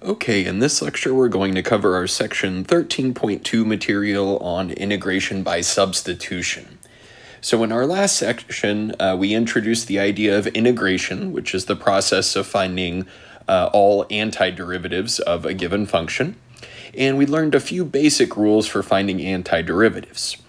Okay, in this lecture we're going to cover our section 13.2 material on integration by substitution. So in our last section, we introduced the idea of integration, which is the process of finding all antiderivatives of a given function. And we learned a few basic rules for finding antiderivatives.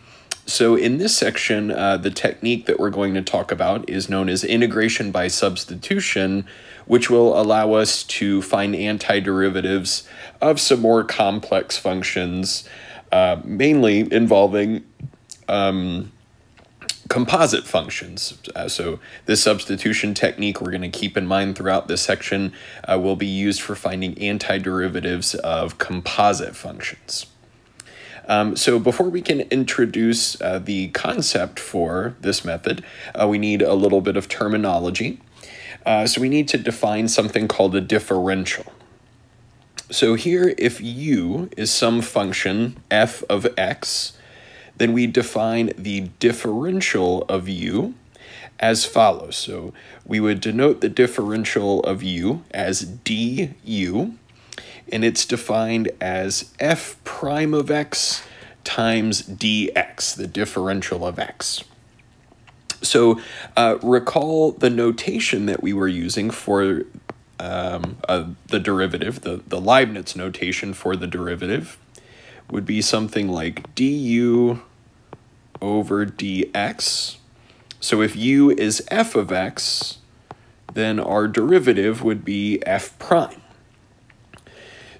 So in this section, the technique that we're going to talk about is known as integration by substitution, which will allow us to find antiderivatives of some more complex functions, mainly involving composite functions. So this substitution technique we're going to keep in mind throughout this section will be used for finding antiderivatives of composite functions. So before we can introduce the concept for this method, we need a little bit of terminology. So we need to define something called a differential. So here, if u is some function f of x, then we define the differential of u as follows. So we would denote the differential of u as du, and it's defined as f prime of x times dx, the differential of x. So recall the notation that we were using for the derivative, the Leibniz notation for the derivative would be something like du over dx. So if u is f of x, then our derivative would be f prime.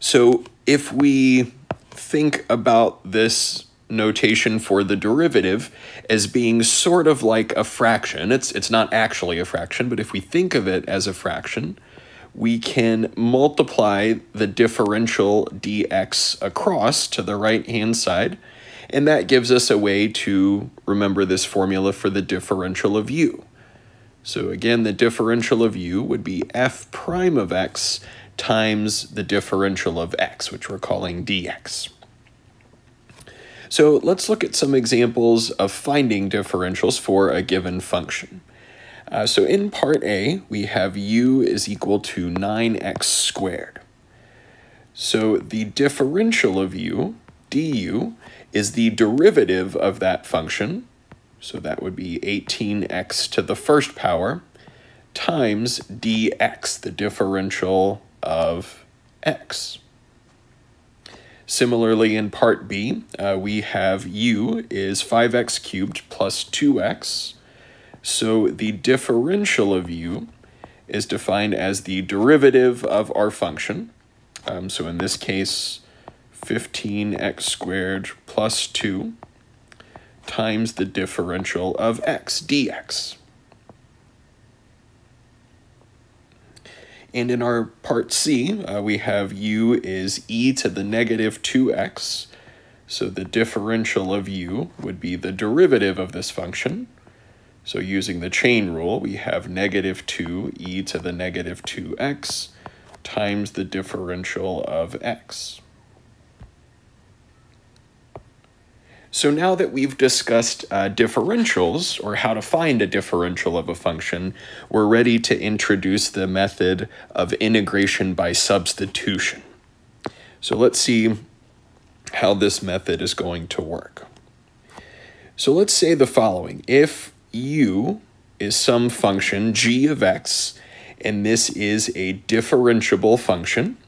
So if we think about this notation for the derivative as being sort of like a fraction, it's not actually a fraction, but if we think of it as a fraction, we can multiply the differential dx across to the right-hand side, and that gives us a way to remember this formula for the differential of u. So again, the differential of u would be f prime of x times the differential of x, which we're calling dx. So let's look at some examples of finding differentials for a given function. So in part A, we have u is equal to 9x squared. So the differential of u, du, is the derivative of that function. So that would be 18x to the first power times dx, the differential of x. Similarly, in part B, we have u is 5x cubed plus 2x. So the differential of u is defined as the derivative of our function. So in this case, 15x squared plus 2 times the differential of x, dx. And in our part C, we have u is e to the negative 2x. So the differential of u would be the derivative of this function. So using the chain rule, we have negative 2 e to the negative 2x times the differential of x. So now that we've discussed differentials, or how to find a differential of a function, we're ready to introduce the method of integration by substitution. So let's see how this method is going to work. So let's say the following. If u is some function g of x, and this is a differentiable function,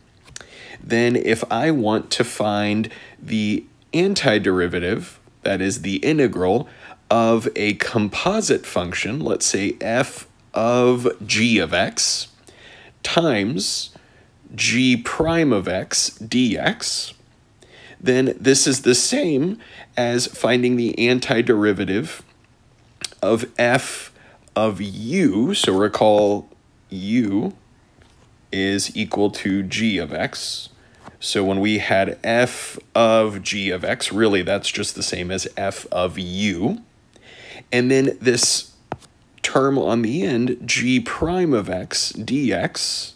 then if I want to find the antiderivative, that is the integral, of a composite function, let's say f of g of x, times g prime of x dx, then this is the same as finding the antiderivative of f of u. So recall u is equal to g of x. So when we had f of g of x, really that's just the same as f of u. And then this term on the end, g prime of x dx,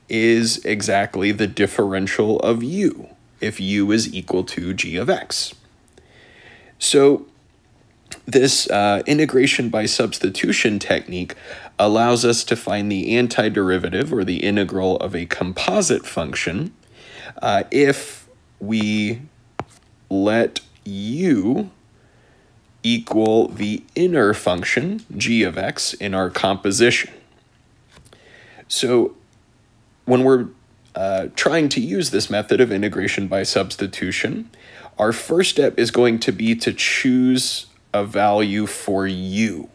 is exactly the differential of u, if u is equal to g of x. So This integration by substitution technique allows us to find the antiderivative or the integral of a composite function if we let u equal the inner function, g of x, in our composition. So when we're trying to use this method of integration by substitution, our first step is going to be to choose a value for u.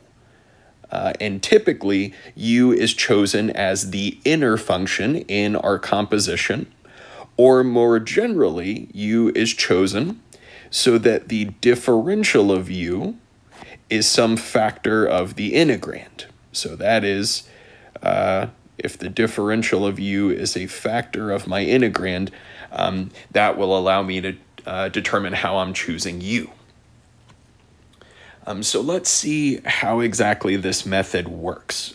And typically, u is chosen as the inner function in our composition, or more generally, u is chosen so that the differential of u is some factor of the integrand. So that is, if the differential of u is a factor of my integrand, that will allow me to determine how I'm choosing u. So let's see how exactly this method works.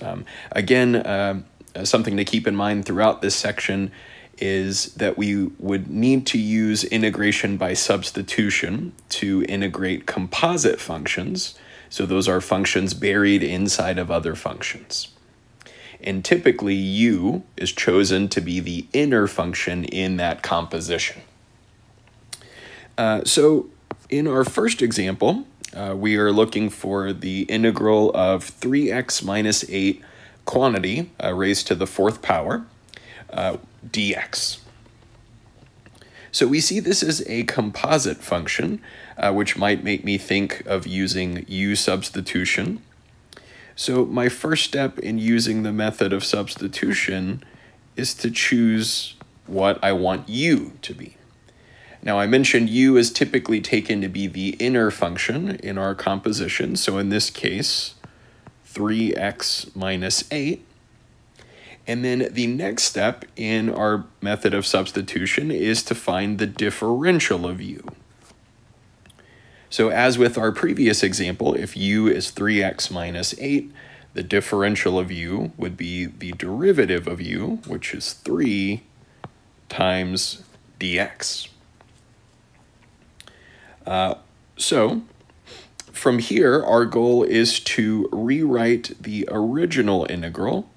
Again, something to keep in mind throughout this section is that we would need to use integration by substitution to integrate composite functions. So those are functions buried inside of other functions. And typically, u is chosen to be the inner function in that composition. So in our first example, we are looking for the integral of 3x minus 8 quantity raised to the 4th power, dx. So we see this as a composite function, which might make me think of using u substitution. So my first step in using the method of substitution is to choose what I want u to be. Now I mentioned u is typically taken to be the inner function in our composition. So in this case, 3x minus 8. And then the next step in our method of substitution is to find the differential of u. So as with our previous example, if u is 3x minus 8, the differential of u would be the derivative of u, which is 3 times dx. So from here, our goal is to rewrite the original integral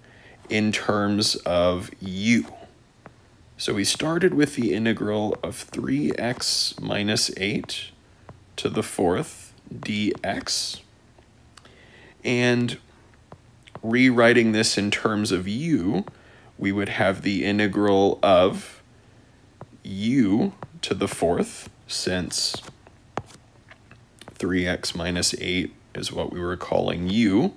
in terms of u. So we started with the integral of 3x minus 8 to the 4th dx. And rewriting this in terms of u, we would have the integral of u to the 4th, since 3x minus 8 is what we were calling u.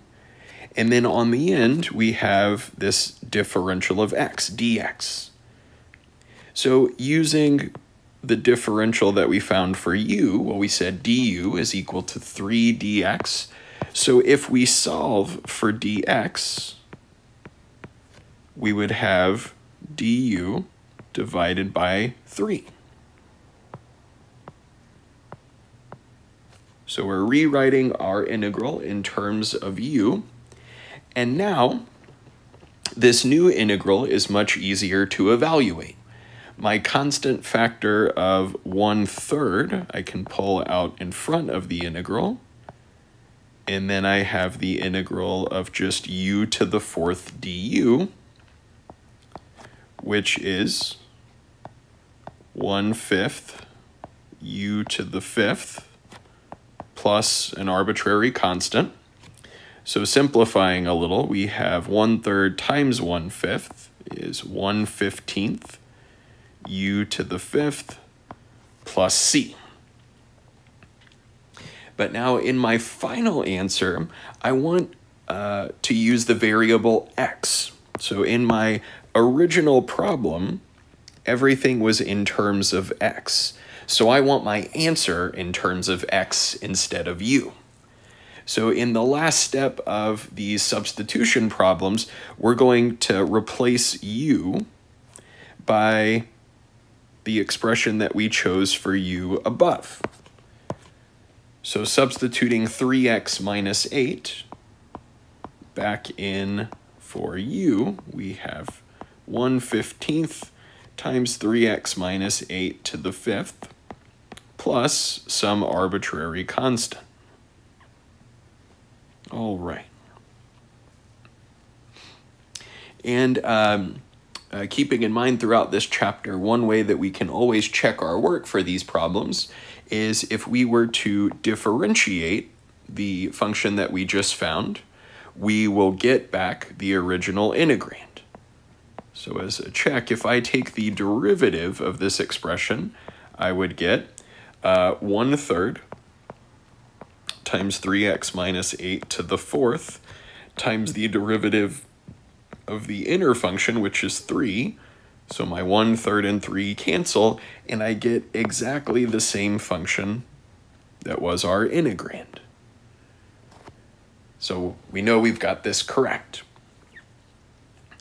And then on the end, we have this differential of x, dx. So using the differential that we found for u, well, we said du is equal to 3 dx. So if we solve for dx, we would have du divided by 3. So we're rewriting our integral in terms of u. And now, this new integral is much easier to evaluate. My constant factor of 1/3 I can pull out in front of the integral. And then I have the integral of just u to the 4th du, which is 1/5 u to the 5th plus an arbitrary constant. So simplifying a little, we have 1/3 times 1/5 is 1/15 u to the 5th plus c. But now in my final answer, I want to use the variable x. So in my original problem, everything was in terms of x. So I want my answer in terms of x instead of u. So in the last step of these substitution problems, we're going to replace u by the expression that we chose for u above. So substituting 3x minus 8 back in for u, we have 1/15 times 3x minus 8 to the 5th plus some arbitrary constant. All right. And keeping in mind throughout this chapter, one way that we can always check our work for these problems is if we were to differentiate the function that we just found, we will get back the original integrand. So as a check, if I take the derivative of this expression, I would get 1/3 times 3x minus 8 to the 4th times the derivative of the inner function, which is 3. So my 1/3 and 3 cancel, and I get exactly the same function that was our integrand. So we know we've got this correct.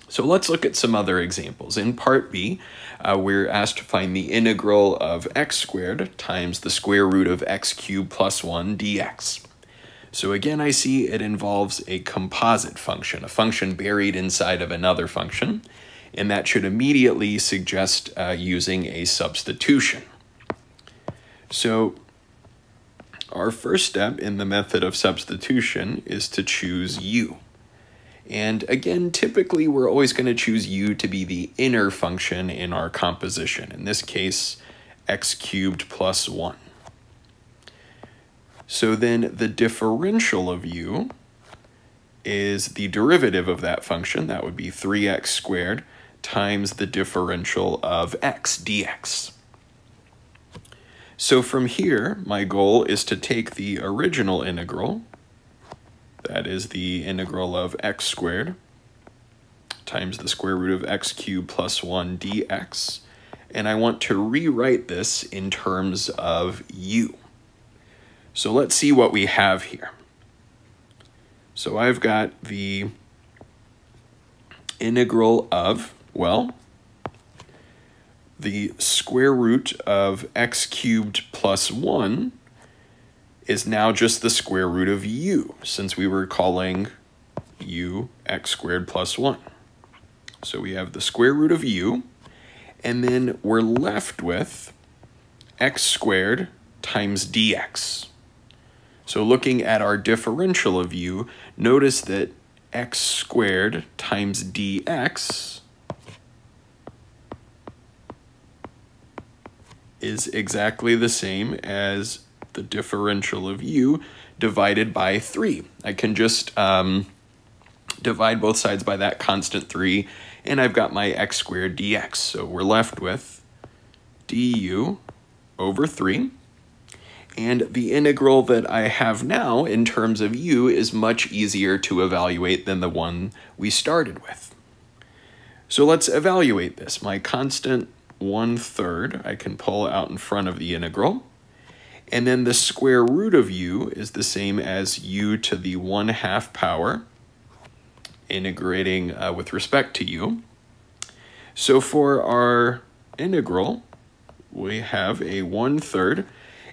So let's look at some other examples. In part B, we're asked to find the integral of x squared times the square root of x cubed plus 1 dx. So again, I see it involves a composite function, a function buried inside of another function, and that should immediately suggest using a substitution. So our first step in the method of substitution is to choose u. And again, typically we're always going to choose u to be the inner function in our composition. In this case, x cubed plus 1. So then the differential of u is the derivative of that function. That would be 3x squared times the differential of x dx. So from here, my goal is to take the original integral, that is the integral of x squared times the square root of x cubed plus 1 dx, and I want to rewrite this in terms of u. So let's see what we have here. So I've got the integral of, well, the square root of x cubed plus 1 is now just the square root of u, since we were calling u x squared plus 1. So we have the square root of u, and then we're left with x squared times dx. So looking at our differential of u, notice that x squared times dx is exactly the same as the differential of u divided by 3. I can just divide both sides by that constant 3, and I've got my x squared dx. So we're left with du over 3. And the integral that I have now in terms of u is much easier to evaluate than the one we started with. So let's evaluate this. My constant 1/3 I can pull out in front of the integral. And then the square root of u is the same as u to the 1/2 power, integrating with respect to u. So for our integral, we have a 1/3,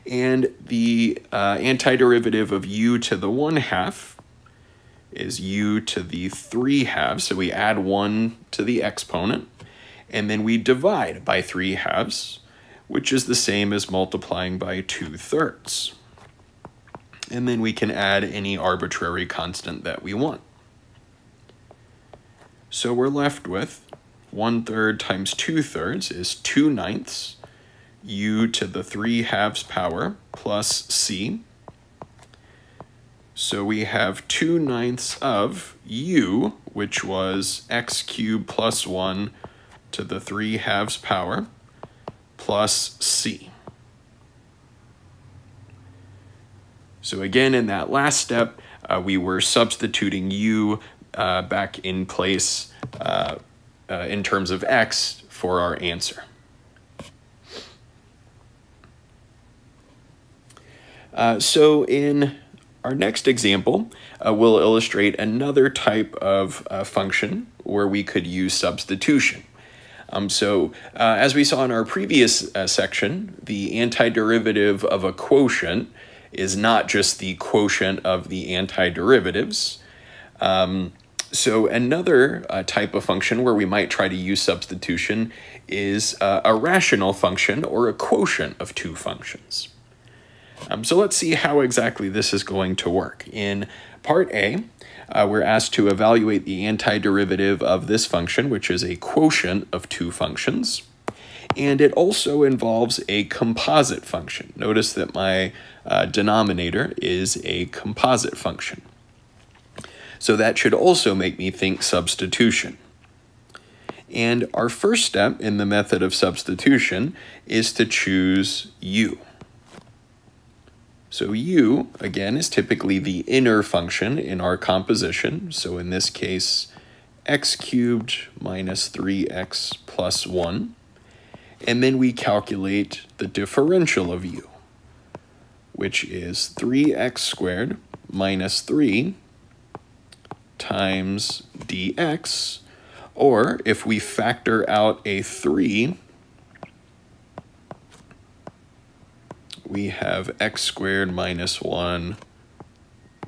and the antiderivative of u to the 1/2 is u to the 3/2. So we add 1 to the exponent, and then we divide by 3/2, which is the same as multiplying by 2/3. And then we can add any arbitrary constant that we want. So we're left with 1/3 times 2/3 is 2/9 u to the 3/2 power plus c. So we have 2/9 of u, which was x cubed plus 1 to the 3/2 power plus c. So again, in that last step, we were substituting u back in place in terms of x for our answer. So in our next example, we'll illustrate another type of function where we could use substitution. As we saw in our previous section, the antiderivative of a quotient is not just the quotient of the antiderivatives. So another type of function where we might try to use substitution is a rational function or a quotient of two functions. So let's see how exactly this is going to work. In Part A, we're asked to evaluate the antiderivative of this function, which is a quotient of two functions. And it also involves a composite function. Notice that my denominator is a composite function. So that should also make me think substitution. And our first step in the method of substitution is to choose u. So u, again, is typically the inner function in our composition. So in this case, x cubed minus 3x plus 1. And then we calculate the differential of u, which is 3x squared minus 3 times dx, or if we factor out a 3, we have x squared minus 1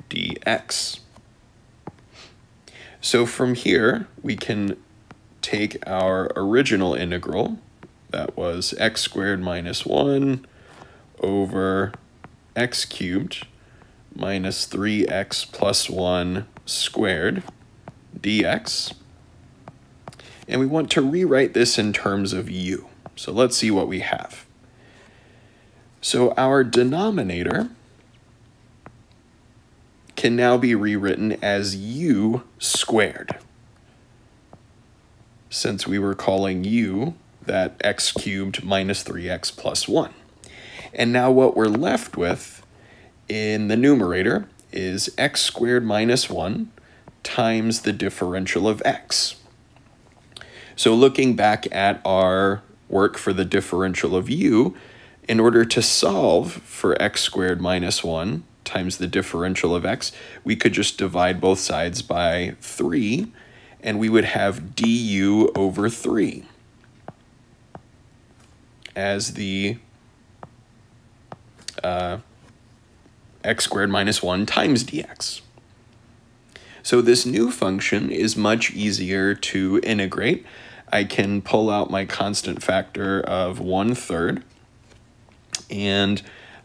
dx. So from here, we can take our original integral, that was x squared minus 1 over x cubed minus 3x plus 1 squared dx. And we want to rewrite this in terms of u. So let's see what we have. So our denominator can now be rewritten as u squared, since we were calling u that x cubed minus 3x plus 1. And now what we're left with in the numerator is x squared minus 1 times the differential of x. So looking back at our work for the differential of u, in order to solve for x squared minus 1 times the differential of x, we could just divide both sides by 3, and we would have du over 3 as the x squared minus 1 times dx. So this new function is much easier to integrate. I can pull out my constant factor of 1/3, and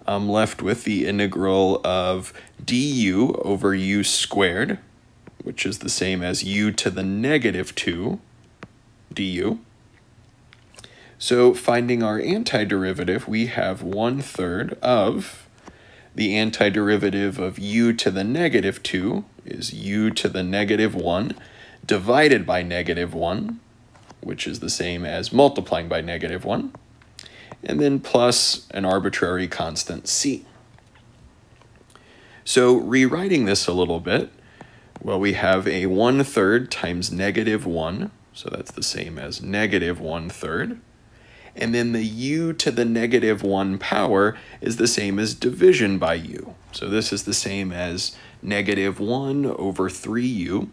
I'm left with the integral of du over u squared, which is the same as u to the negative 2 du. So finding our antiderivative, we have 1/3 of the antiderivative of u to the negative 2 is u to the negative 1 divided by negative 1, which is the same as multiplying by negative 1, and then plus an arbitrary constant c. So rewriting this a little bit, well, we have a 1/3 times negative 1, so that's the same as negative 1/3. And then the u to the negative 1 power is the same as division by u. So this is the same as negative 1 over 3u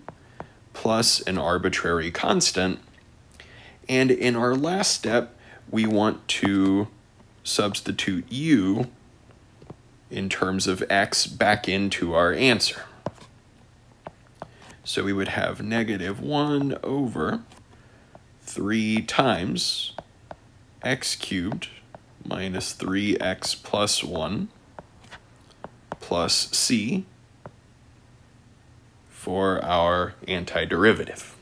plus an arbitrary constant. And in our last step, we want to substitute u in terms of x back into our answer. So we would have negative 1 over 3 times x cubed minus 3x plus 1 plus c for our antiderivative.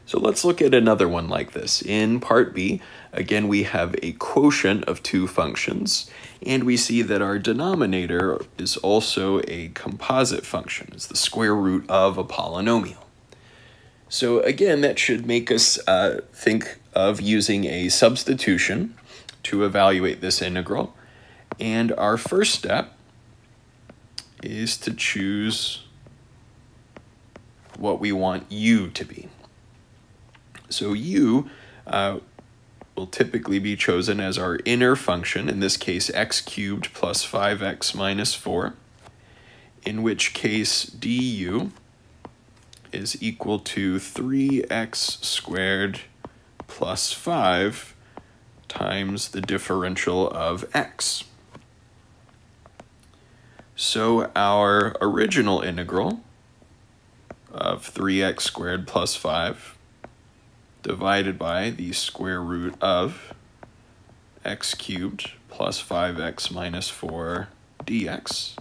So let's look at another one like this. In part B, again, we have a quotient of two functions, and we see that our denominator is also a composite function. It's the square root of a polynomial. So again, that should make us think of using a substitution to evaluate this integral. And our first step is to choose what we want u to be. So u will typically be chosen as our inner function, in this case x cubed plus 5x minus 4, in which case du is equal to 3x squared plus 5 times the differential of x. So our original integral of 3x squared plus 5 divided by the square root of x cubed plus 5x minus 4 dx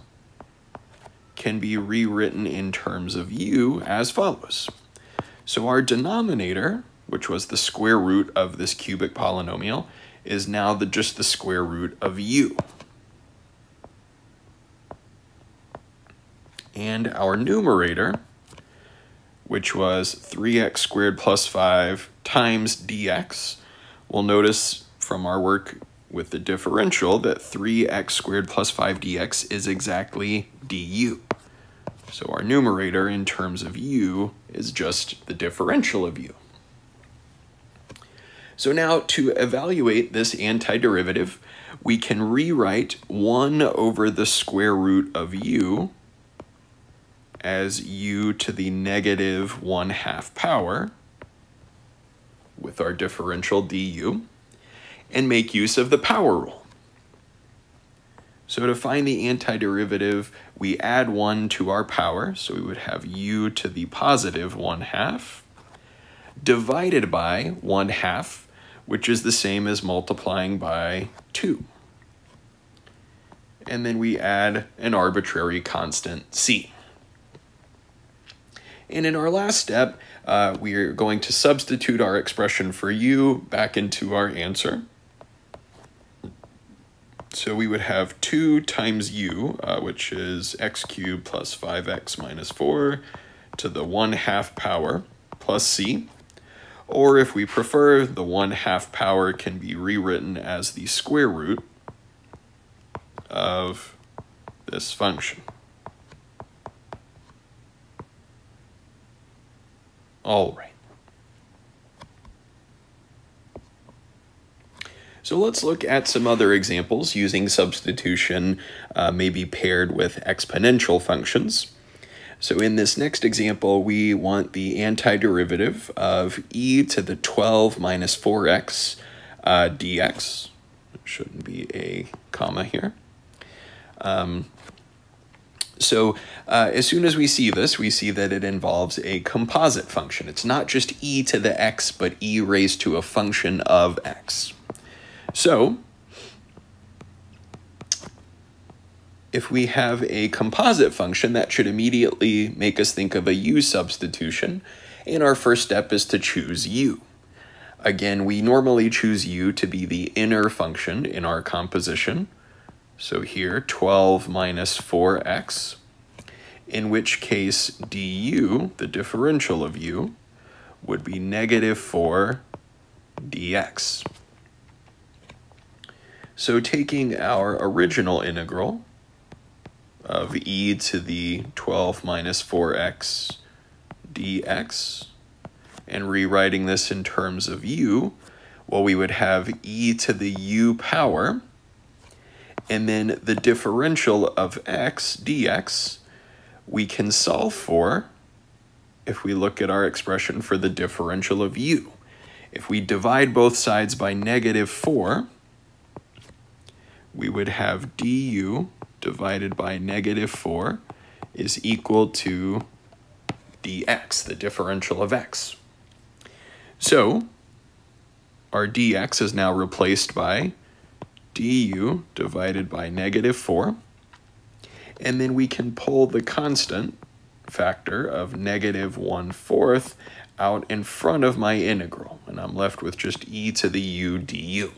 can be rewritten in terms of u as follows. So our denominator, which was the square root of this cubic polynomial, is now just the square root of u. And our numerator, which was 3x squared plus 5 times dx, we'll notice from our work with the differential that 3x squared plus 5 dx is exactly du. So our numerator in terms of u is just the differential of u. So now to evaluate this antiderivative, we can rewrite 1 over the square root of u as u to the negative 1/2 power with our differential du, and make use of the power rule. So to find the antiderivative, we add 1 to our power, so we would have u to the positive 1/2 divided by 1/2, which is the same as multiplying by 2. And then we add an arbitrary constant c. And in our last step, we are going to substitute our expression for u back into our answer. So we would have 2 times u, which is x cubed plus 5x minus 4 to the 1/2 power plus c. Or if we prefer, the 1/2 power can be rewritten as the square root of this function. All right. So let's look at some other examples using substitution, maybe paired with exponential functions. So in this next example, we want the antiderivative of e to the 12 minus 4x dx. There shouldn't be a comma here. So as soon as we see this, we see that it involves a composite function. It's not just e to the x, but e raised to a function of x. So if we have a composite function, that should immediately make us think of a u substitution, and our first step is to choose u. Again, we normally choose u to be the inner function in our composition. So here, 12 minus 4x, in which case du, the differential of u, would be negative 4 dx. So taking our original integral of e to the 12 minus 4x dx and rewriting this in terms of u, well, we would have e to the u power, and then the differential of x dx we can solve for if we look at our expression for the differential of u. If we divide both sides by negative 4, we would have du divided by negative 4 is equal to dx, the differential of x. So our dx is now replaced by du divided by negative 4, and then we can pull the constant factor of negative 1/4 out in front of my integral, and I'm left with just e to the u du.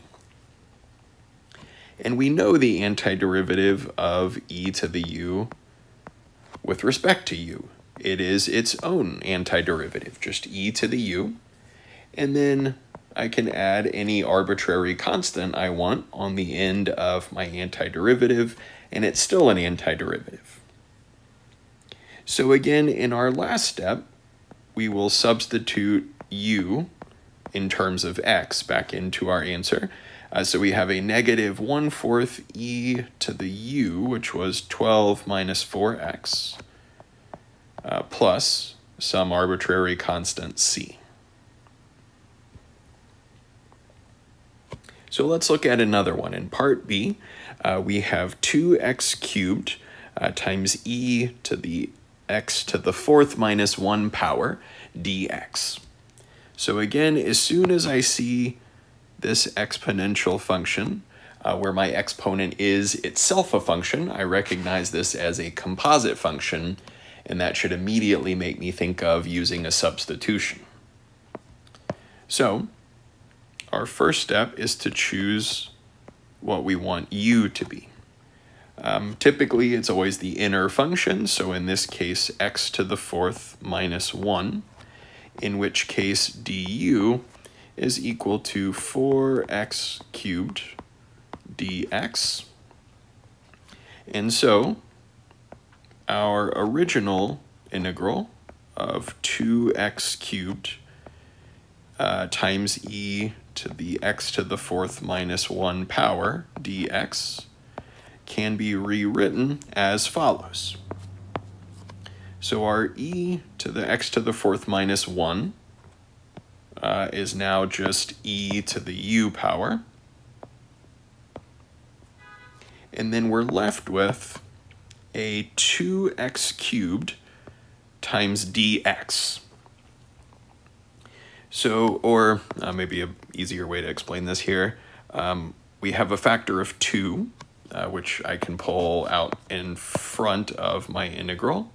And we know the antiderivative of e to the u with respect to u. It is its own antiderivative, just e to the u, and then I can add any arbitrary constant I want on the end of my antiderivative, and it's still an antiderivative. So again, in our last step, we will substitute u in terms of x back into our answer. So we have a negative 1/4 e to the u, which was 12 minus 4x, plus some arbitrary constant c. So let's look at another one. In part B, we have 2x cubed times e to the x to the 4th minus 1 power dx. So again, as soon as I see this exponential function, where my exponent is itself a function, I recognize this as a composite function, and that should immediately make me think of using a substitution. So our first step is to choose what we want u to be. Typically, it's always the inner function, so in this case, x to the fourth minus 1, in which case du is equal to 4x cubed dx. And so our original integral of 2x cubed times e to the x to the fourth minus 1 power dx can be rewritten as follows. So our e to the x to the fourth minus 1 is now just e to the u power. And then we're left with a 2x cubed times dx. So, or maybe an easier way to explain this here, we have a factor of 2, which I can pull out in front of my integral.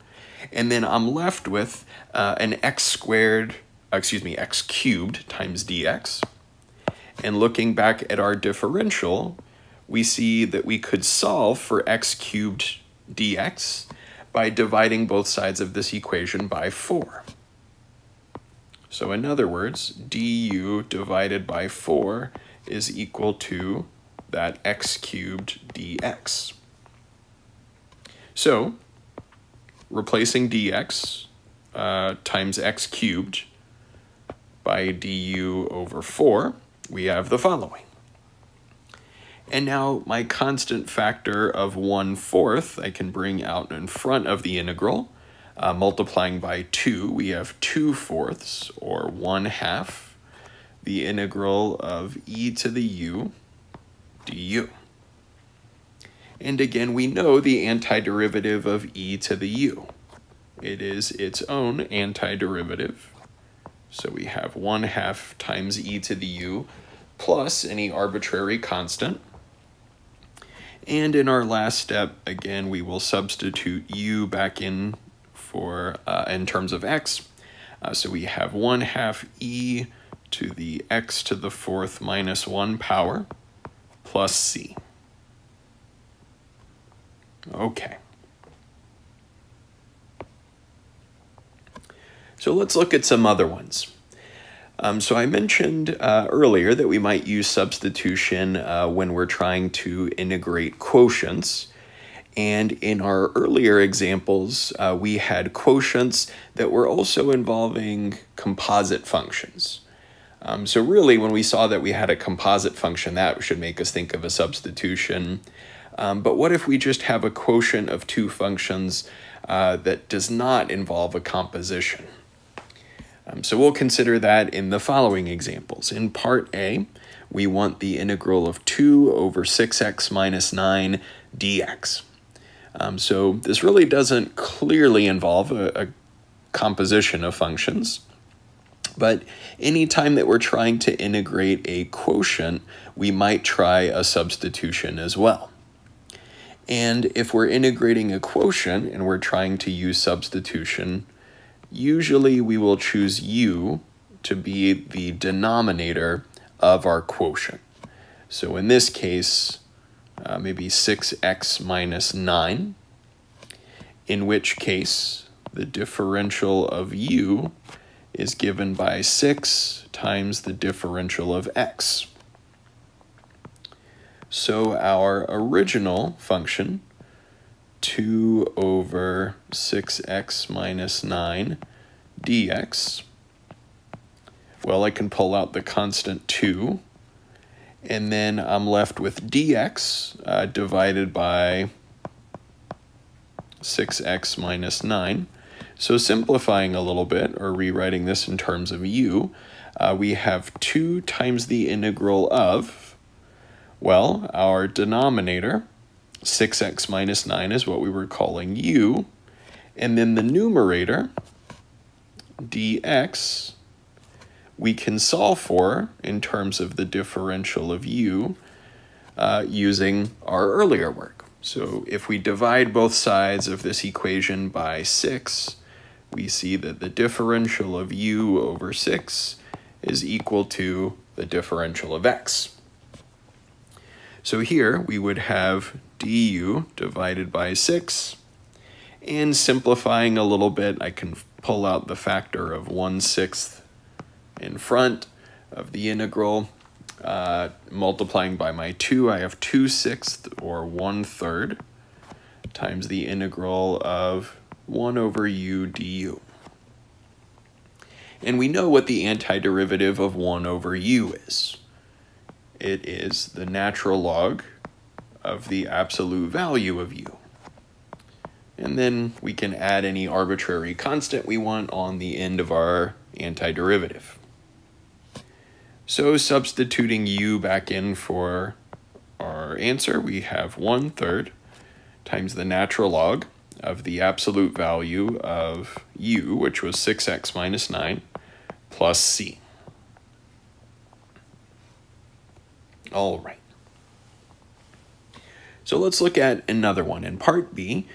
And then I'm left with an x cubed times dx. And looking back at our differential, we see that we could solve for x cubed dx by dividing both sides of this equation by 4. So in other words, du divided by 4 is equal to that x cubed dx. So replacing dx times x cubed by du over 4, we have the following. And now my constant factor of 1/4 I can bring out in front of the integral. Multiplying by 2, we have 2/4, or 1/2, the integral of e to the u du. And again, we know the antiderivative of e to the u. It is its own antiderivative. So we have 1/2 times e to the u plus any arbitrary constant. And in our last step, again, we will substitute u back in for in terms of x. So we have 1/2 e to the x to the fourth minus 1 power plus c. Okay. So let's look at some other ones. So I mentioned earlier that we might use substitution when we're trying to integrate quotients. And in our earlier examples, we had quotients that were also involving composite functions. So really, when we saw that we had a composite function, that should make us think of a substitution. But what if we just have a quotient of two functions that does not involve a composition? So we'll consider that in the following examples. In part A, we want the integral of 2 over 6x minus 9 dx. So this really doesn't clearly involve a composition of functions. But anytime that we're trying to integrate a quotient, we might try a substitution as well. And if we're integrating a quotient and we're trying to use substitution, usually we will choose u to be the denominator of our quotient. So in this case, maybe 6x minus 9, in which case the differential of u is given by 6 times the differential of x. So our original function, 2 over 6x minus 9 dx, well, I can pull out the constant 2, and then I'm left with dx divided by 6x minus 9. So simplifying a little bit, or rewriting this in terms of u, we have 2 times the integral of, well, our denominator, 6x minus 9 is what we were calling u, and then the numerator, dx, we can solve for in terms of the differential of u using our earlier work. So if we divide both sides of this equation by 6, we see that the differential of u over 6 is equal to the differential of x. So here we would have du divided by 6, and simplifying a little bit, I can pull out the factor of 1/6 in front of the integral. Multiplying by my 2, I have 2/6 or 1/3 times the integral of 1 over u du. And we know what the antiderivative of 1 over u is. It is the natural log of the absolute value of u. And then we can add any arbitrary constant we want on the end of our antiderivative. So substituting u back in for our answer, we have 1/3 times the natural log of the absolute value of u, which was 6x minus 9, plus c. All right. So let's look at another one. In part B,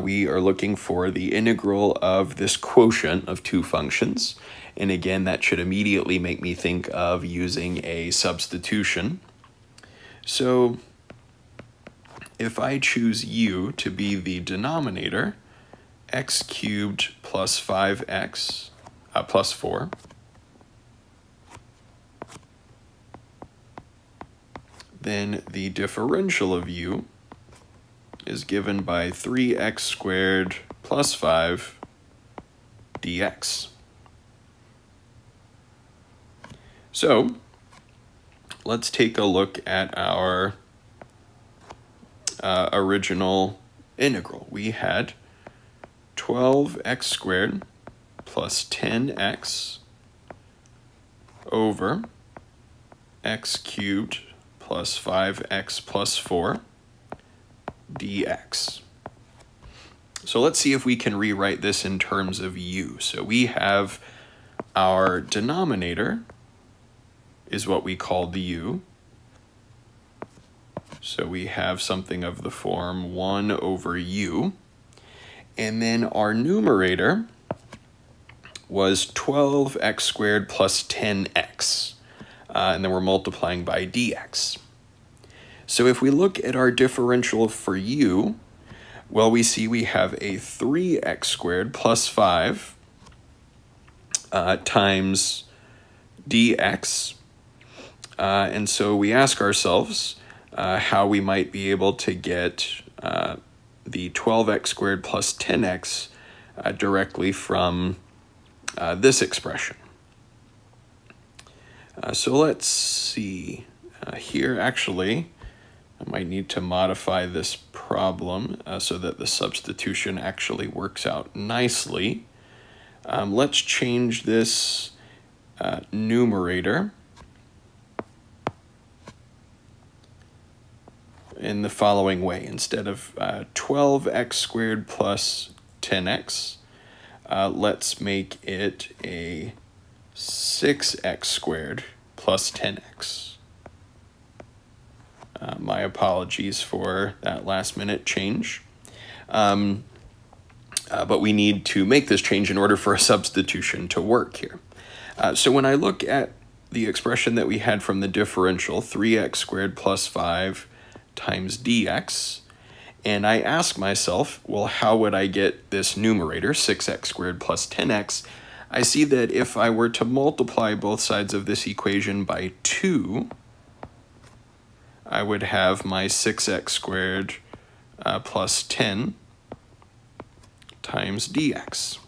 we are looking for the integral of this quotient of two functions. And again, that should immediately make me think of using a substitution. So if I choose u to be the denominator, x cubed plus 5x plus 4, then the differential of u is given by 3x squared plus 5 dx. So let's take a look at our original integral. We had 12x squared plus 10x over x cubed plus 5x plus 4 dx. So let's see if we can rewrite this in terms of u. So we have our denominator is what we call the u. So we have something of the form 1 over u. And then our numerator was 12x squared plus 10x. And then we're multiplying by dx. So if we look at our differential for u, well, we see we have a 3x squared plus 5 times dx. And so we ask ourselves how we might be able to get the 12x squared plus 10x directly from this expression. So let's see. Here, actually, I might need to modify this problem so that the substitution actually works out nicely. Let's change this numerator in the following way. Instead of 12x squared plus 10x, let's make it a 6x squared plus 10x. My apologies for that last minute change. But we need to make this change in order for a substitution to work here. So when I look at the expression that we had from the differential, 3x squared plus 5 times dx, and I ask myself, well, how would I get this numerator, 6x squared plus 10x? I see that if I were to multiply both sides of this equation by 2, I would have my 6x squared plus 10 times dx.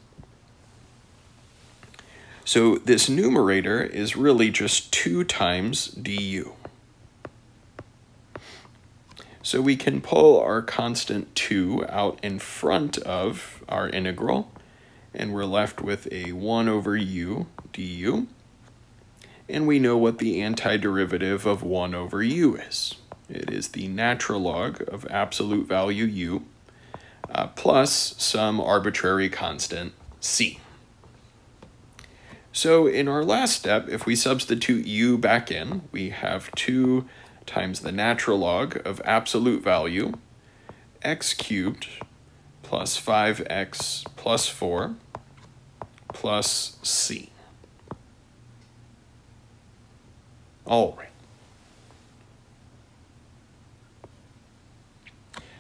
So this numerator is really just 2 times du. So we can pull our constant 2 out in front of our integral, and we're left with a 1 over u du. And we know what the antiderivative of 1 over u is. It is the natural log of absolute value u plus some arbitrary constant c. So in our last step, if we substitute u back in, we have 2 times the natural log of absolute value, x cubed plus 5x plus 4 plus c. All right.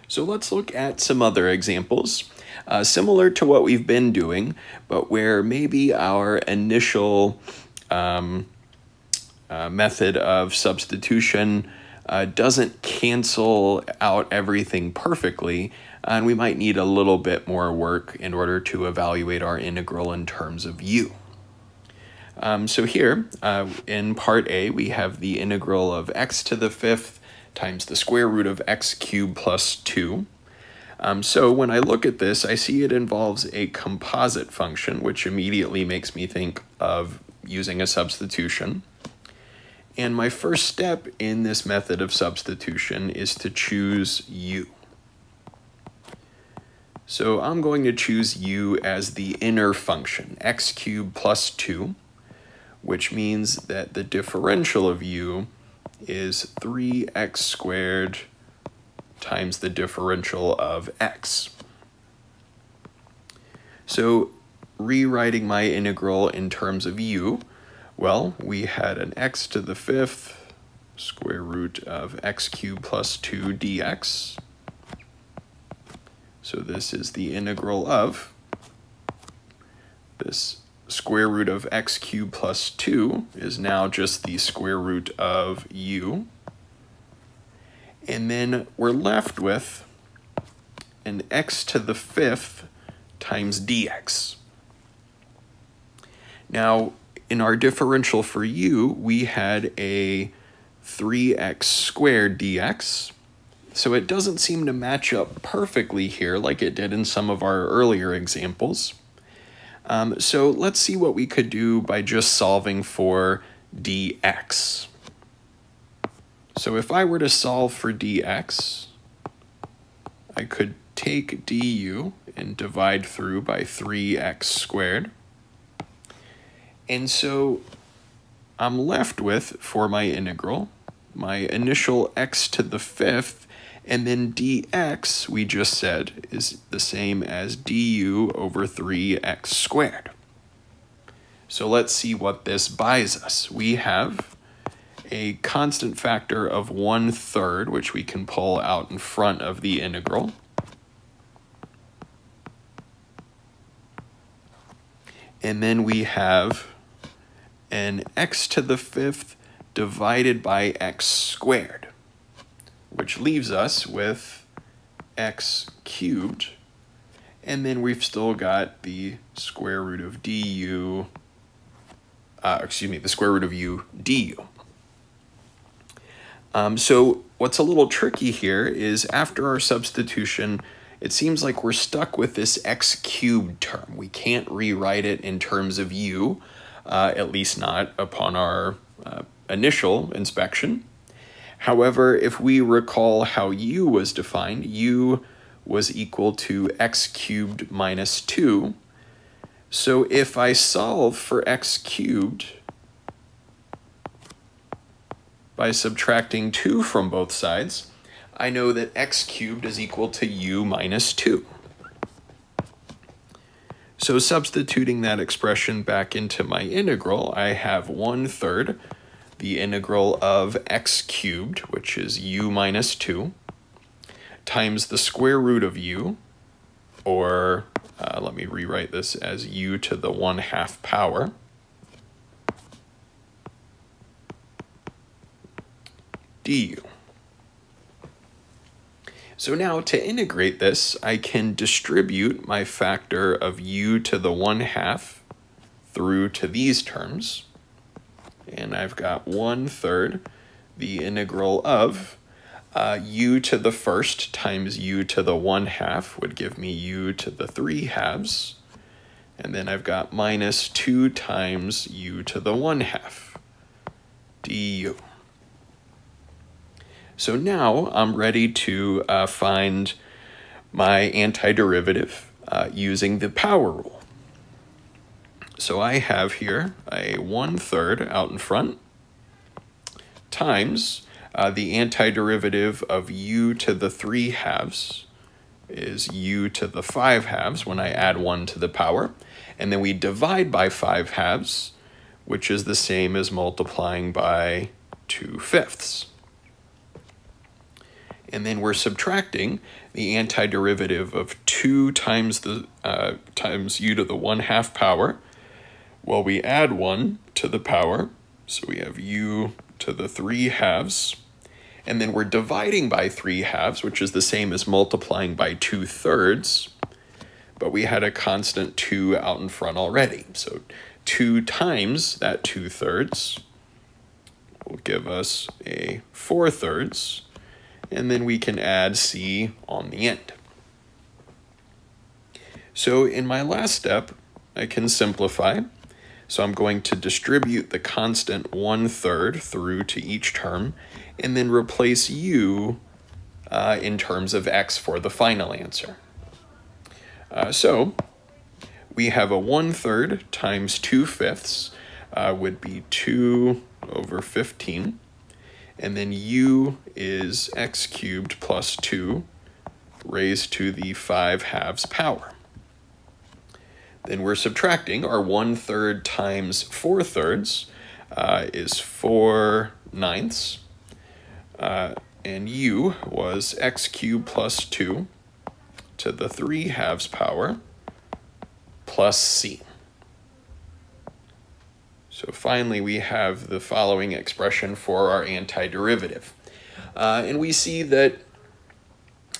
So let's look at some other examples, similar to what we've been doing, but where maybe our initial method of substitution doesn't cancel out everything perfectly, and we might need a little bit more work in order to evaluate our integral in terms of u. So here, in part A, we have the integral of x to the 5th times the square root of x cubed plus 2. So when I look at this, I see it involves a composite function, which immediately makes me think of using a substitution. And my first step in this method of substitution is to choose u. So I'm going to choose u as the inner function, x cubed plus 2, which means that the differential of u is 3x squared times the differential of x. So rewriting my integral in terms of u, well, we had an x to the 5th square root of x cubed plus 2 dx. So this is the integral of this square root of x cubed plus 2 is now just the square root of u. And then we're left with an x to the 5th times dx. Now, in our differential for u, we had a 3x squared dx. So it doesn't seem to match up perfectly here like it did in some of our earlier examples. So let's see what we could do by just solving for dx. So if I were to solve for dx, I could take du and divide through by 3x squared. And so I'm left with, for my integral, my initial x to the 5th, and then dx, we just said, is the same as du over 3x squared. So let's see what this buys us. We have a constant factor of 1/3, which we can pull out in front of the integral. And then we have an x to the 5th divided by x squared, which leaves us with x cubed, and then we've still got the square root of the square root of u du. So what's a little tricky here is after our substitution, it seems like we're stuck with this x cubed term. We can't rewrite it in terms of u, at least not upon our initial inspection. However, if we recall how u was defined, u was equal to x cubed minus 2. So if I solve for x cubed by subtracting 2 from both sides, I know that x cubed is equal to u minus 2. So substituting that expression back into my integral, I have 1/3 the integral of x cubed, which is u minus 2, times the square root of u, or let me rewrite this as u to the 1/2 power, du. So now to integrate this, I can distribute my factor of u to the 1/2 through to these terms. And I've got 1/3 the integral of u to the 1st times u to the 1/2 would give me u to the 3/2. And then I've got minus 2 times u to the 1/2 du. So now I'm ready to find my antiderivative using the power rule. So I have here a 1/3 out in front times, The antiderivative of u to the 3 halves is u to the 5 halves when I add 1 to the power. And then we divide by 5 halves, which is the same as multiplying by 2/5. And then we're subtracting the antiderivative of 2 times u to the 1/2 power. Well, we add 1 to the power, so we have u to the 3 halves. And then we're dividing by 3 halves, which is the same as multiplying by 2/3. But we had a constant 2 out in front already. So 2 times that 2/3 will give us a 4/3. And then we can add c on the end. So in my last step, I can simplify. So I'm going to distribute the constant 1/3 through to each term, and then replace u in terms of x for the final answer. So we have a 1/3 times 2/5 would be 2 over 15. And then u is x cubed plus 2 raised to the 5 halves power. Then we're subtracting. Our 1/3 times 4/3 is 4/9. And u was x cubed plus 2 to the 3 halves power plus c. So finally, we have the following expression for our antiderivative. And we see that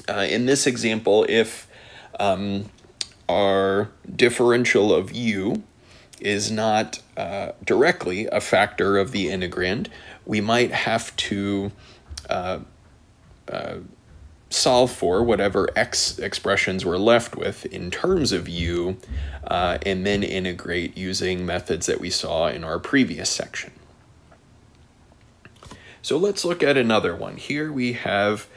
in this example, if our differential of u is not directly a factor of the integrand, we might have to solve for whatever x expressions we're left with in terms of u, and then integrate using methods that we saw in our previous section. So let's look at another one. Here we have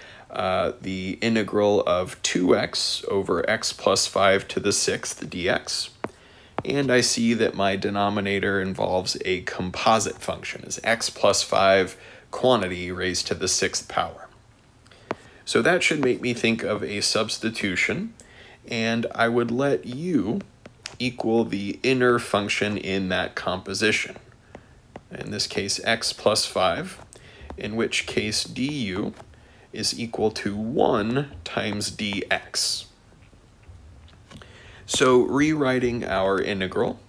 the integral of 2x over x plus 5 to the 6th dx. And I see that my denominator involves a composite function, as x plus 5 quantity raised to the 6th power. So that should make me think of a substitution, and I would let u equal the inner function in that composition. In this case, x plus 5, in which case du is equal to 1 times dx. So rewriting our integral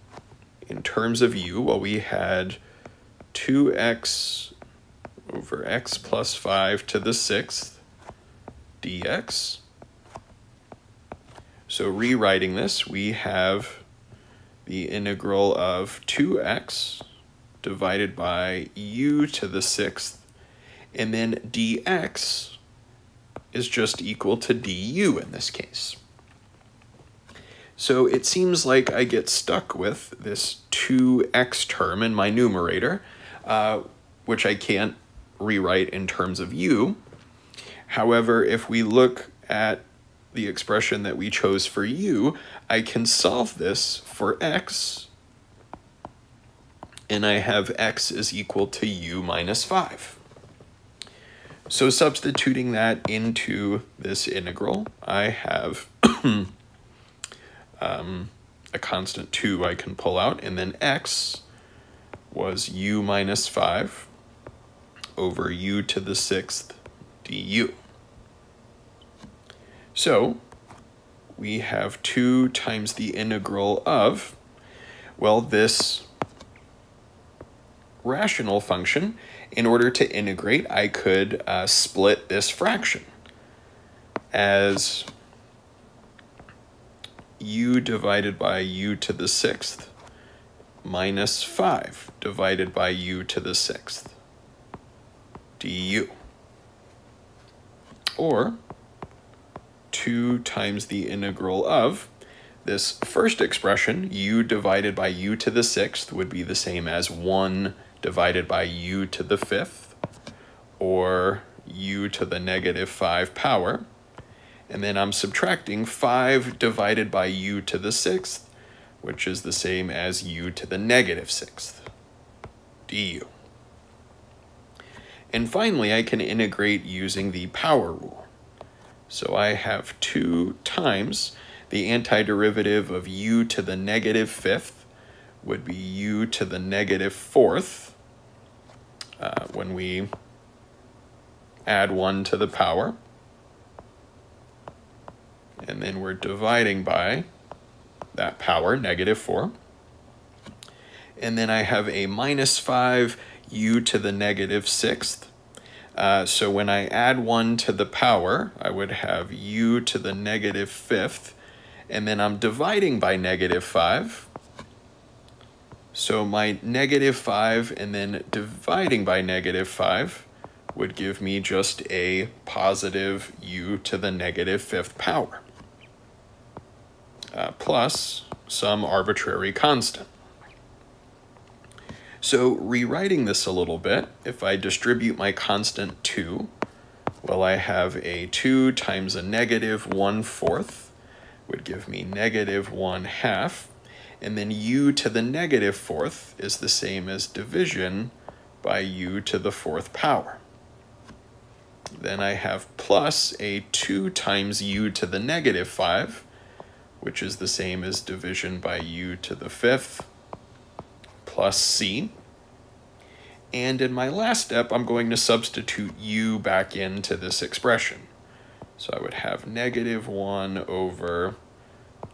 in terms of u, well, we had 2x over x plus 5 to the 6th dx. So rewriting this, we have the integral of 2x divided by u to the 6th, and then dx is just equal to du in this case. So it seems like I get stuck with this 2x term in my numerator, which I can't rewrite in terms of u. However, if we look at the expression that we chose for u, I can solve this for x, and I have x is equal to u minus 5. So substituting that into this integral, I have a constant 2 I can pull out, and then x was u minus 5 over u to the 6th du. So we have 2 times the integral of, well, this rational function. In order to integrate, I could split this fraction as u divided by u to the 6th minus 5 divided by u to the 6th du. Or 2 times the integral of this first expression, u divided by u to the 6th, would be the same as 1 divided by u to the 5th, or u to the negative 5 power. And then I'm subtracting 5 divided by u to the 6th, which is the same as u to the negative 6th du. And finally, I can integrate using the power rule. So I have 2 times the antiderivative of u to the negative 5th would be u to the negative 4th when we add 1 to the power. And then we're dividing by that power, negative 4. And then I have a minus 5 u to the negative 6th. So when I add 1 to the power, I would have u to the negative 5th. And then I'm dividing by negative 5. So my negative 5 and then dividing by negative 5 would give me just a positive u to the negative 5th power, plus some arbitrary constant. So rewriting this a little bit, if I distribute my constant 2, well, I have a 2 times a negative 1/4 would give me negative 1/2, and then u to the negative 4th is the same as division by u to the 4th power. Then I have plus a 2 times u to the negative 5, which is the same as division by u to the 5th, plus c. And in my last step, I'm going to substitute u back into this expression. So I would have negative 1 over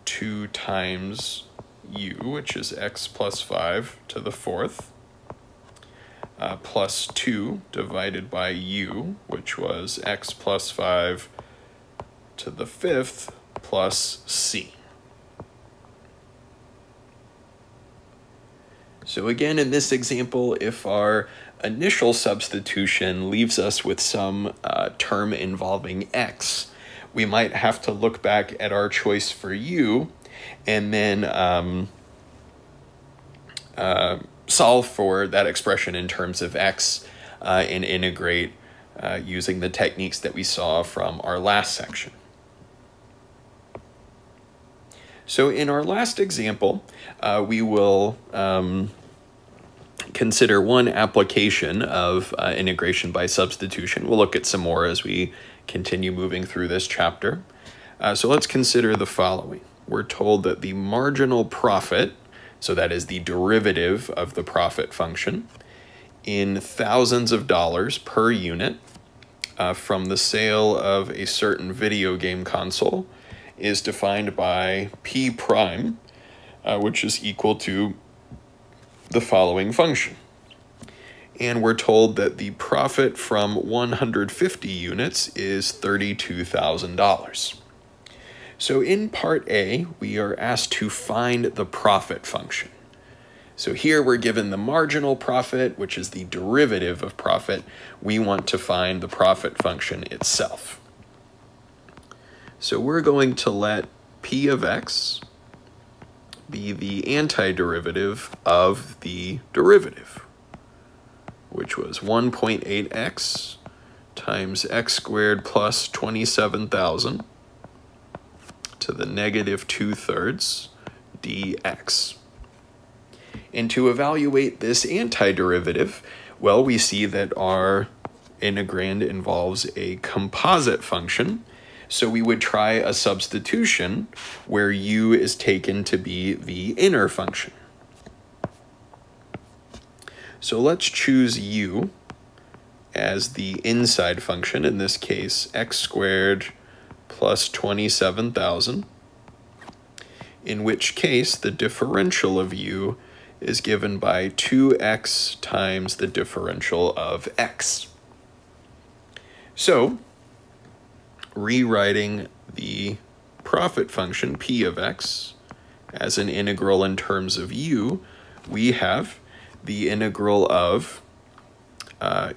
2 times u, which is x plus 5 to the 4th, plus 2 divided by u, which was x plus 5 to the 5th, plus c. So again, in this example, if our initial substitution leaves us with some term involving x, we might have to look back at our choice for u and then solve for that expression in terms of x and integrate using the techniques that we saw from our last section. So in our last example, we will consider one application of integration by substitution. We'll look at some more as we continue moving through this chapter. So let's consider the following. We're told that the marginal profit, so that is the derivative of the profit function, in thousands of dollars per unit from the sale of a certain video game console is defined by p prime, which is equal to the following function. And we're told that the profit from 150 units is $32,000. So in part A, we are asked to find the profit function. So here we're given the marginal profit, which is the derivative of profit. We want to find the profit function itself. So we're going to let p of x be the antiderivative of the derivative, which was 1.8x times x squared plus 27,000 to the negative 2/3 dx. And to evaluate this antiderivative, well, we see that our integrand involves a composite function. So we would try a substitution where u is taken to be the inner function. So let's choose u as the inside function, in this case x squared plus 27,000, in which case the differential of u is given by 2x times the differential of x. So rewriting the profit function p of x as an integral in terms of u, we have the integral of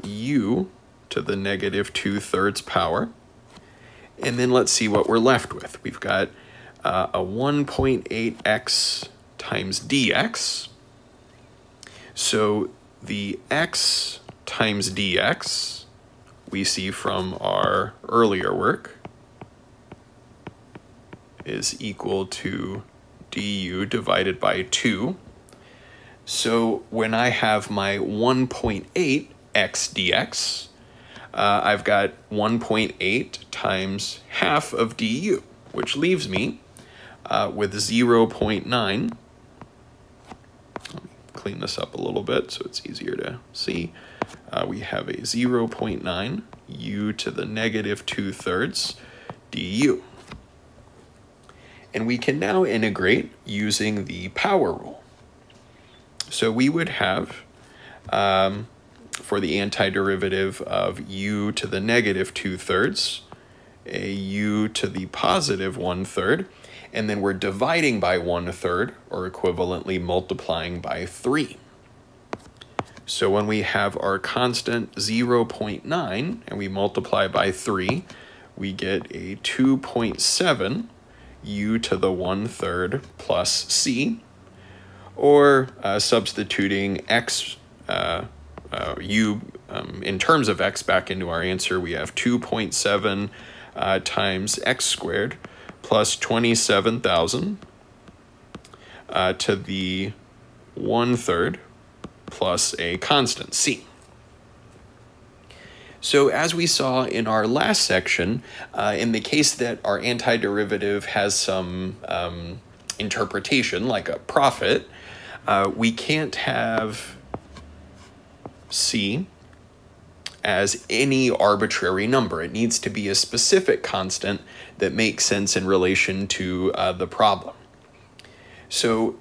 u to the negative 2/3 power. And then let's see what we're left with. We've got a 1.8x times dx. So the x times dx we see from our earlier work is equal to du divided by 2. So when I have my 1.8x dx, I've got 1.8 times half of du, which leaves me with 0.9. Let me clean this up a little bit so it's easier to see. We have a 0.9 u to the negative 2/3 du. And we can now integrate using the power rule. So we would have, for the antiderivative of u to the negative 2/3, a u to the positive 1/3, and then we're dividing by 1/3, or equivalently multiplying by 3. So when we have our constant 0.9 and we multiply by 3, we get a 2.7 u to the 1/3 plus c, or substituting x, u in terms of x back into our answer, we have 2.7 times x squared plus 27,000 to the 1/3 plus a constant c. So as we saw in our last section, in the case that our antiderivative has some interpretation, like a profit, we can't have c as any arbitrary number. It needs to be a specific constant that makes sense in relation to the problem. So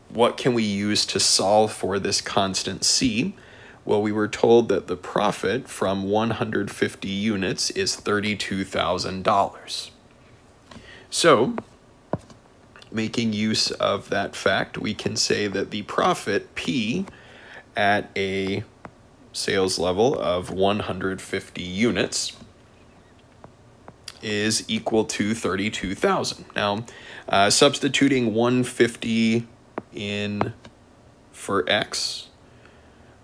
what can we use to solve for this constant c? Well, we were told that the profit from 150 units is $32,000. So, making use of that fact, we can say that the profit P at a sales level of 150 units is equal to 32,000. Now, substituting 150 in for x,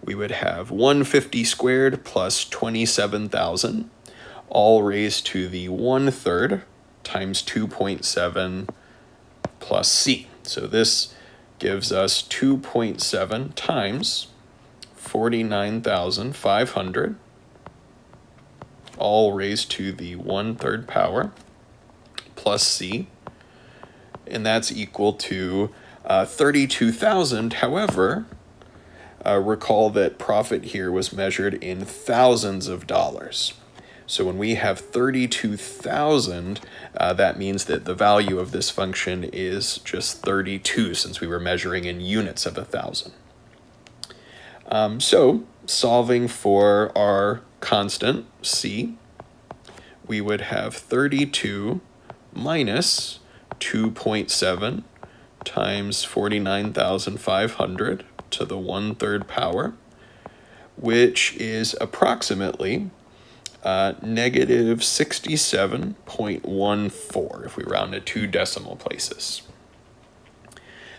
we would have 150 squared plus 27,000, all raised to the 1/3 times 2.7 plus c. So this gives us 2.7 times 49,500, all raised to the 1/3 power plus c, and that's equal to 32,000. However, recall that profit here was measured in thousands of dollars. So when we have 32,000, that means that the value of this function is just 32, since we were measuring in units of 1,000. So solving for our constant c, we would have 32 minus 2.7 times 49,500 to the 1/3 power, which is approximately negative 67.14 if we round to 2 decimal places.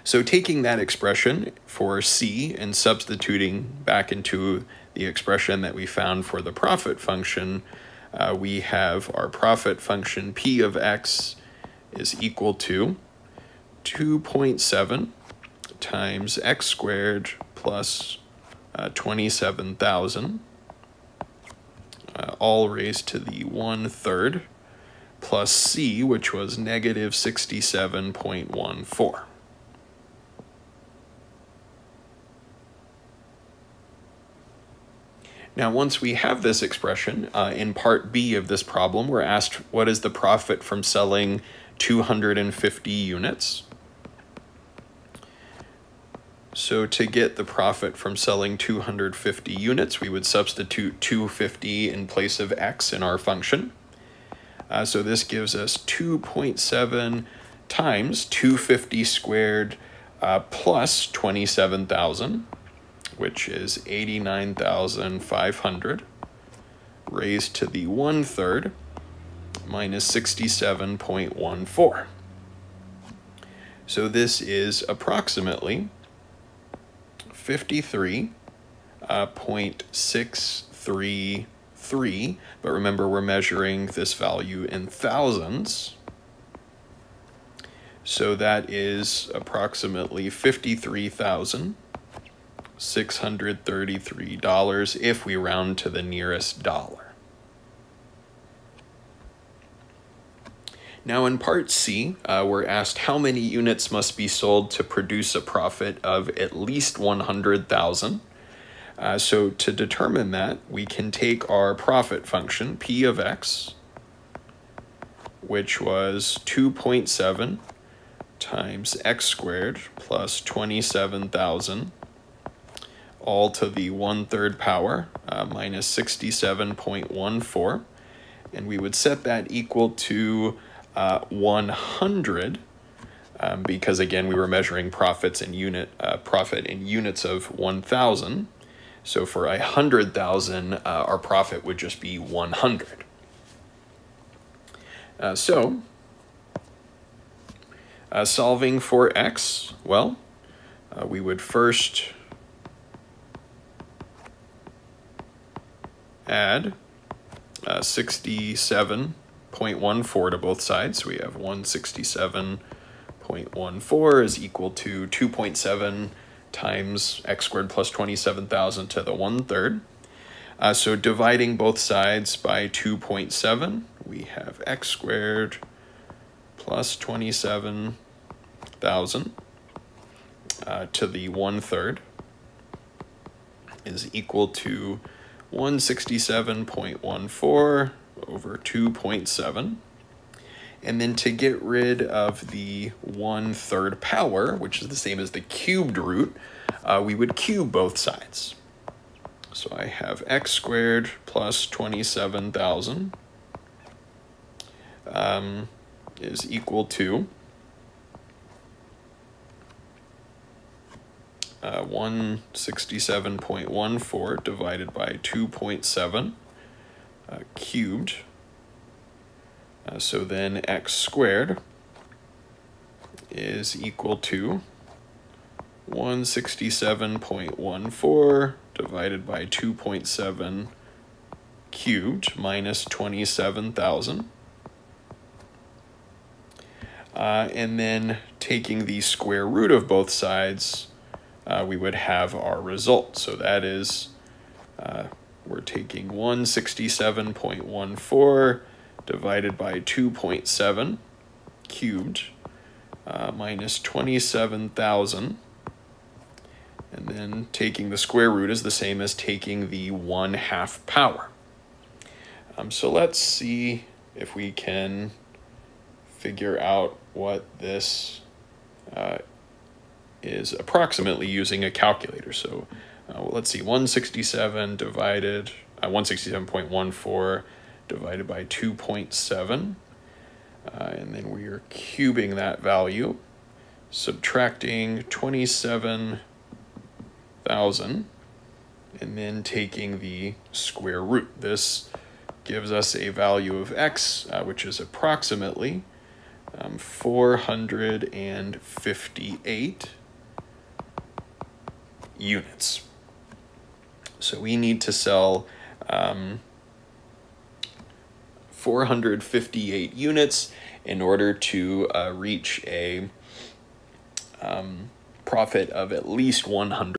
So taking that expression for c and substituting back into the expression that we found for the profit function, we have our profit function p of x is equal to 2.7 times x squared plus 27,000, all raised to the 1/3 plus c, which was negative 67.14. Now, once we have this expression, in part B of this problem, we're asked what is the profit from selling 250 units. So to get the profit from selling 250 units, we would substitute 250 in place of x in our function. So this gives us 2.7 times 250 squared plus 27,000, which is 89,500, raised to the 1/3 minus 67.14. So this is approximately 53.633, but remember we're measuring this value in thousands. So that is approximately $53,633 if we round to the nearest dollar. Now in part C, we're asked how many units must be sold to produce a profit of at least 100,000. So to determine that, we can take our profit function, P of x, which was 2.7 times x squared plus 27,000, all to the 1/3 power, minus 67.14. And we would set that equal to 100, because again, we were measuring profit in units of 1,000. So for 100,000, our profit would just be 100. Solving for x, well, we would first add 67.14 to both sides. So we have 167.14 is equal to 2.7 times x squared plus 27,000 to the 1/3. So dividing both sides by 2.7, we have x squared plus 27,000 to the 1/3 is equal to 167.14 over 2.7. And then to get rid of the 1/3 power, which is the same as the cubed root, we would cube both sides. So I have x squared plus 27,000 is equal to 167.14 divided by 2.7 cubed. So then x squared is equal to 167.14 divided by 2.7 cubed minus 27,000. And then taking the square root of both sides, we would have our result. So that is, we're taking 167.14 divided by 2.7 cubed minus 27,000. And then taking the square root is the same as taking the 1/2 power. So let's see if we can figure out what this is approximately using a calculator. So well, let's see, 167.14 divided by 2.7. And then we are cubing that value, subtracting 27,000, and then taking the square root. This gives us a value of x, which is approximately 458 units. So we need to sell 458 units in order to reach a profit of at least 100.